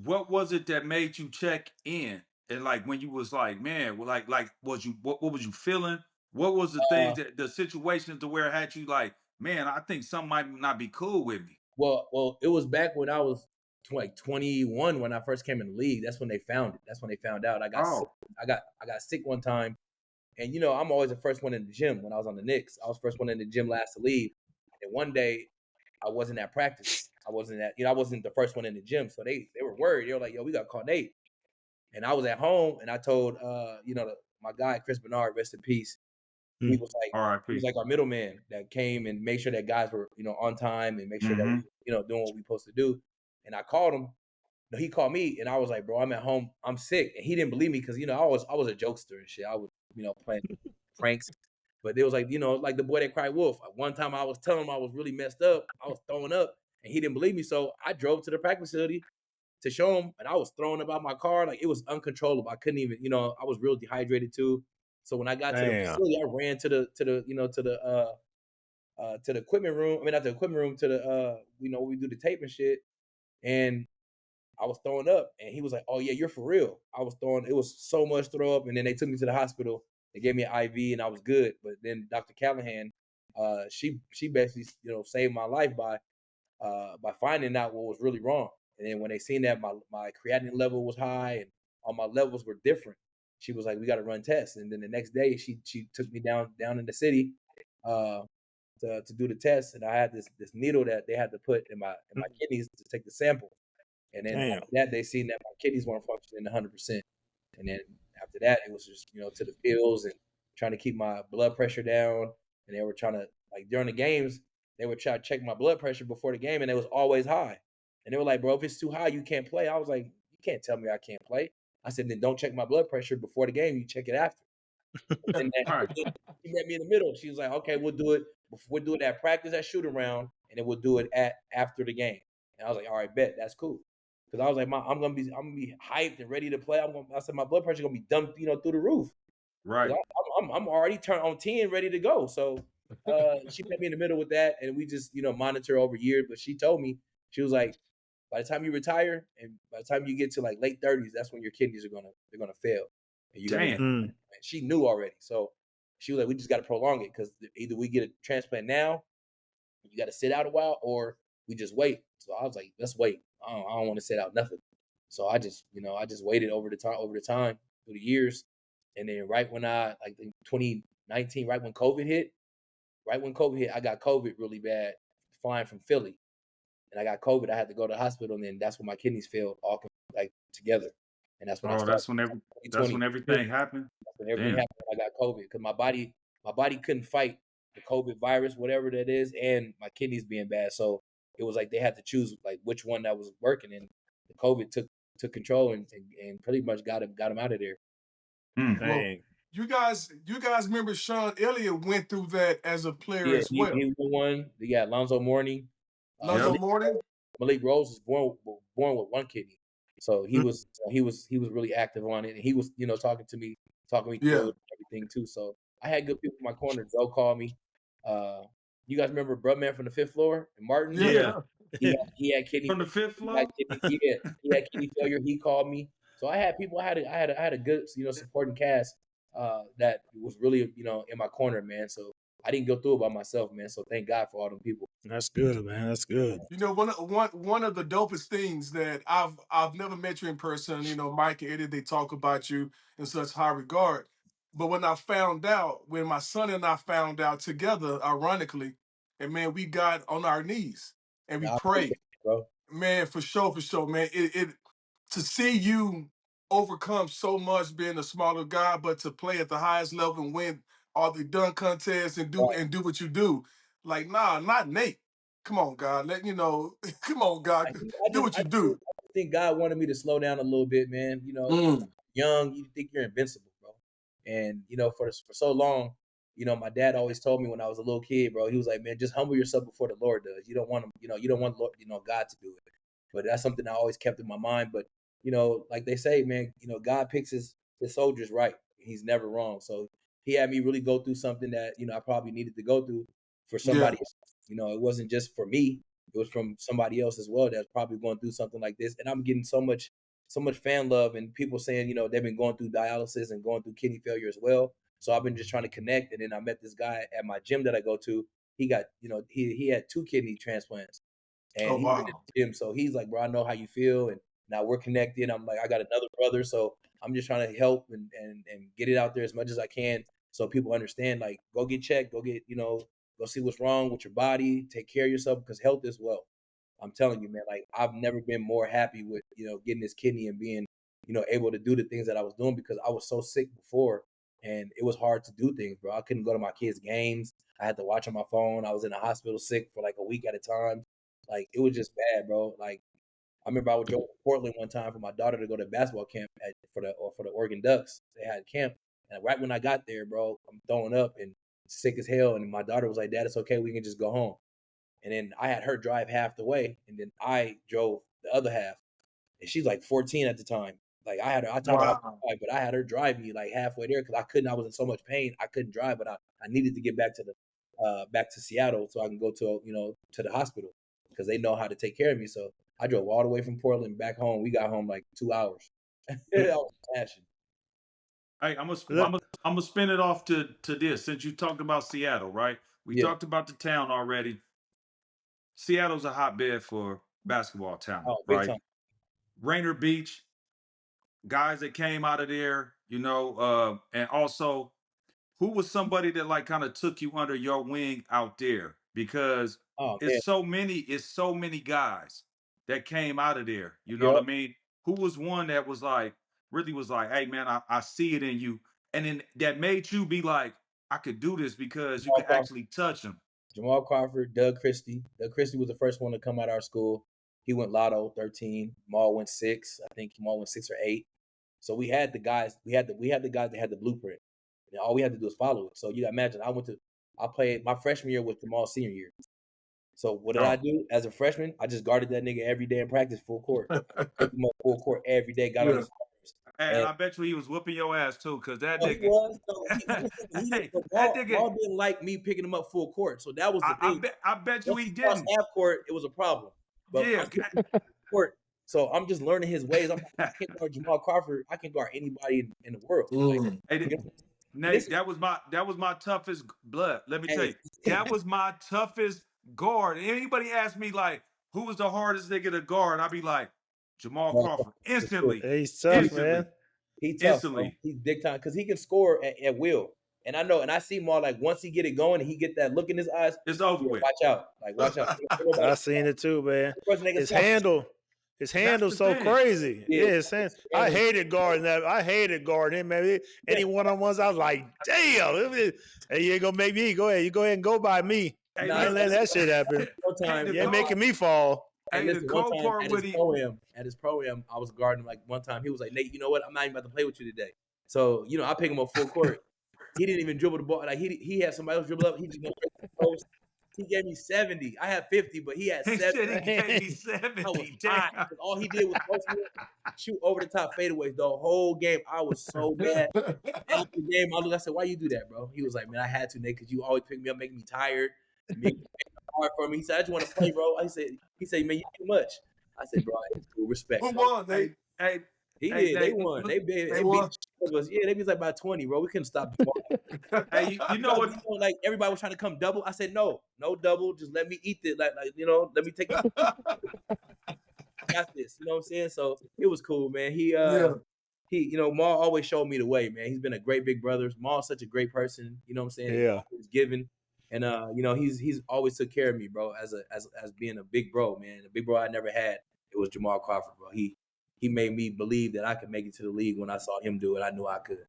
what was it that made you check in? And like when you was like, man, well, like was you what was you feeling? What was the Uh, things that the situations to where it had you like, man, I think something might not be cool with me. well, it was back when I was like 21 when I first came in the league. That's when they found it. That's when they found out. I got sick. Oh, I got sick one time, and I'm always the first one in the gym. When I was on the Knicks, I was first one in the gym, last to leave. And one day, I wasn't at practice. I wasn't the first one in the gym. So they were worried. They were like, "Yo, we got called Nate." And I was at home, and I told my guy Chris Bernard, rest in peace. He Mm. was like he was R.I.P. like our middleman that came and made sure that guys were on time and make sure that Mm-hmm. we doing what we supposed to do. And I called him. No, he called me, and I was like, "Bro, I'm at home. I'm sick." And he didn't believe me because I was a jokester and shit. I was playing pranks, but it was like like the boy that cried wolf. One time I was telling him I was really messed up. I was throwing up, and he didn't believe me. So I drove to the practice facility to show him, and I was throwing up out my car. Like, it was uncontrollable. I couldn't even, I was real dehydrated too. So when I got to the Damn. facility, I ran to the equipment room. I mean, not the equipment room, to the where we do the tape and shit. And I was throwing up, and he was like, "Oh yeah, you're for real." I was throwing. It was so much throw up, and then they took me to the hospital. They gave me an IV, and I was good. But then Dr. Callahan, she basically saved my life by finding out what was really wrong. And then when they seen that my creatinine level was high and all my levels were different, she was like, "We got to run tests." And then the next day, she took me down in the city uh, to do the test, and I had this needle that they had to put in my kidneys to take the sample. And then Damn. after that, they seen that my kidneys weren't functioning 100%. And then after that, it was just to the pills and trying to keep my blood pressure down. And they were trying to, like, during the games, they would try to check my blood pressure before the game, and it was always high. And they were like, "Bro, if it's too high, you can't play." I was like, "You can't tell me I can't play." I said, "Then don't check my blood pressure before the game. You check it after." And then Right. she met me in the middle. She was like, "Okay, we'll do it. We'll do it at practice, at shoot around, and then we'll do it at after the game." And I was like, "All right, bet, that's cool." Because I was like, I'm gonna be hyped and ready to play. I said my blood pressure gonna be dumped, through the roof. Right. I'm already turned on 10, ready to go. So she met me in the middle with that, and we just monitor over years. But she told me, she was like, by the time you retire and by the time you get to like late 30s, that's when your kidneys they're gonna fail, and you're gonna Damn. need. Mm. And she knew already, so she was like, we just got to prolong it because either we get a transplant now, you got to sit out a while, or we just wait. So I was like, let's wait. I don't want to sit out nothing. So I just waited over the time through the years, and then right when like in 2019, right when COVID hit, I got COVID really bad flying from Philly, and I got COVID. I had to go to the hospital, and then that's when my kidneys failed all like together, and that's when I Oh, started that's 2020. when everything happened. When everything Damn. happened, I got COVID because my body couldn't fight the COVID virus, whatever that is, and my kidneys being bad. So it was like they had to choose like which one that was working, and the COVID took control and pretty much got him out of there. Mm. Well, Dang. you guys remember Sean Elliott went through that as a player Yeah, as he well. was the one. They got Alonzo Mourning. Lonzo Yep. Mourning. Malik Rose was born with one kidney, so he Mm. was he was really active on it, and he was talking me through Yeah. it and everything too. So I had good people in my corner. Joe called me. Uh, you guys remember Brudman from the fifth floor and Martin? Yeah. Yeah. Yeah. He had kidney From the fifth he had floor? kidney he had kidney failure. He called me. So I had people. I had a good supporting cast that was really in my corner, man. So I didn't go through it by myself, man. So thank God for all them people. That's good, man. That's good. One of the dopest things that I've never met you in person. Mike and Eddie, they talk about you in such high regard. But when my son and I found out together, ironically, and man, we got on our knees and we I appreciate prayed. it, bro. Man, for sure, man. It to see you overcome so much being a smaller guy, but to play at the highest level and win all the dunk contests and do Right. and do what you do. Like, nah, not Nate. Come on, God. Come on, I God. just, I Do just, what I you just do. think God wanted me to slow down a little bit, man. Mm. Young, you think you're invincible, bro. And for so long, my dad always told me when I was a little kid, bro. He was like, "Man, just humble yourself before the Lord does. You don't want him, you don't want Lord, God to do it." But that's something I always kept in my mind. But like they say, man, God picks his soldiers right. He's never wrong. So he had me really go through something that I probably needed to go through for Yeah. somebody else. It wasn't just for me. It was from somebody else as well that's probably going through something like this. And I'm getting so much fan love and people saying, you know, they've been going through dialysis and going through kidney failure as well. So I've been just trying to connect. And then I met this guy at my gym that I go to. He got, you know, he had 2 kidney transplants and Oh he's in wow. the gym. So he's like, bro, I know how you feel. And now we're connected. I'm like, I got another brother. So I'm just trying to help and get it out there as much as I can. So people understand, like, go get checked, go get, you know, go see what's wrong with your body, take care of yourself because health is wealth. I'm telling you, man, like I've never been more happy with, you know, getting this kidney and being, you know, able to do the things that I was doing because I was so sick before and it was hard to do things, bro. I couldn't go to my kids' games. I had to watch on my phone. I was in the hospital sick for like a week at a time. Like it was just bad, bro. Like I remember I would go to Portland one time for my daughter to go to basketball camp for the Oregon Ducks. They had camp, and right when I got there, bro, I'm throwing up and sick as hell. And my daughter was like, "Dad, it's okay. We can just go home." And then I had her drive half the way, and then I drove the other half. And she's like 14 at the time. Like I taught her how to Wow. drive, but I had her drive me like halfway there because I couldn't. I was in so much pain. I couldn't drive, but I needed to get back to the back to Seattle so I can go to to the hospital because they know how to take care of me. So I drove all the way from Portland back home. We got home like 2 hours. I was passion. Hey, I'm gonna Look, I'm gonna spin it off to this. Since you talked about Seattle, right? We Yeah. talked about the town already. Seattle's a hotbed for basketball talent, Oh, big right? time. Rainier Beach, guys that came out of there, and also who was somebody that like kind of took you under your wing out there? Because Oh man. it's so many guys that came out of there. You know what I Yep. mean? Who was one that was like, really was like, hey man, I see it in you. And then that made you be like, I could do this because you Jamal could Crawford, actually touch them. Jamal Crawford, Doug Christie. Doug Christie was the first one to come out of our school. He went Lotto 13. Maul went 6. I think Maul went 6 or 8. So we had the guys. We had the guys that had the blueprint. And all we had to do is follow it. So you imagine I played my freshman year with Jamal's senior year. So what did I Oh, do as a freshman? I just guarded that nigga every day in practice, full court. Picked him up full court every day, got on Yeah. his arms. and And I bet you he was whooping your ass too, because that no, he nigga, was. No, listen, he didn't. hey, But that nigga, Maul didn't like me picking him up full court. So that was the thing. I bet you Once he he crossed didn't. half court, it was a problem. But Yeah. once he court, so I'm just learning his ways. I can't guard Jamal Crawford. I can guard anybody in the world. Like, Mm. Hey, you know, and Nate, that was my toughest blood. Let me tell hey, you, that was my toughest guard. Anybody ask me like who was the hardest nigga to guard, I'd be like Jamal Jamal Crawford. Crawford, for sure. Instantly, he's tough, He man. instantly, he tough, bro. instantly. He's big time because he can score at will. And I know, and I see more like once he get it going and he get that look in his eyes, It's over yeah, with. watch out. Like, watch out. Ain't nobody I seen it too, man. the person they can His stop. handle, his That's handle's the so thing. crazy. Yeah, Yeah, his hand. I handle. hated guarding that. I hated guarding him, man. Any one on ones, I was like, damn. Hey, you ain't gonna make me go ahead. You go ahead and go by me. Hey, I Nah, ain't letting that shit happen. one hey, time, the You ain't one time. making me fall. Hey, hey, the listen, one cold time part with him. at his pro-am, I was guarding him like one time. He was like, Nate, you know what? I'm not even about to play with you today. So, I pick him up full court. He didn't even dribble the ball. Like he had somebody else dribble up. He just went straight to the post. He gave me 70. I had 50, but he had He 70. said he gave me I was 70. hot. Damn. All he did was post me up, shoot over the top fadeaways the whole game. I was so mad. After the game, I said, why you do that, bro? He was like, man, I had to, Nate, because you always pick me up, making me tired, making it hard for me. He said, I just want to play, bro. He said, man, you too much. I said, bro, it's cool, respect, Who bro. won, Hey, Nate? hey, He hey, did. They Nate. won. They beat They the won. shit out of us. Yeah, they beat us like by 20, bro. We couldn't stop Jamal. Hey, you know what? Like everybody was trying to come double. I said, no double. Just let me eat it. Like let me take got this. You know what I'm saying? So it was cool, man. Yeah. Maul always showed me the way, man. He's been a great big brother. Maul's such a great person. You know what I'm saying? He's Yeah. always giving. And he's always took care of me, bro, as being a big bro, man. A big bro I never had. It was Jamal Crawford, bro. He made me believe that I could make it to the league when I saw him do it. I knew I could.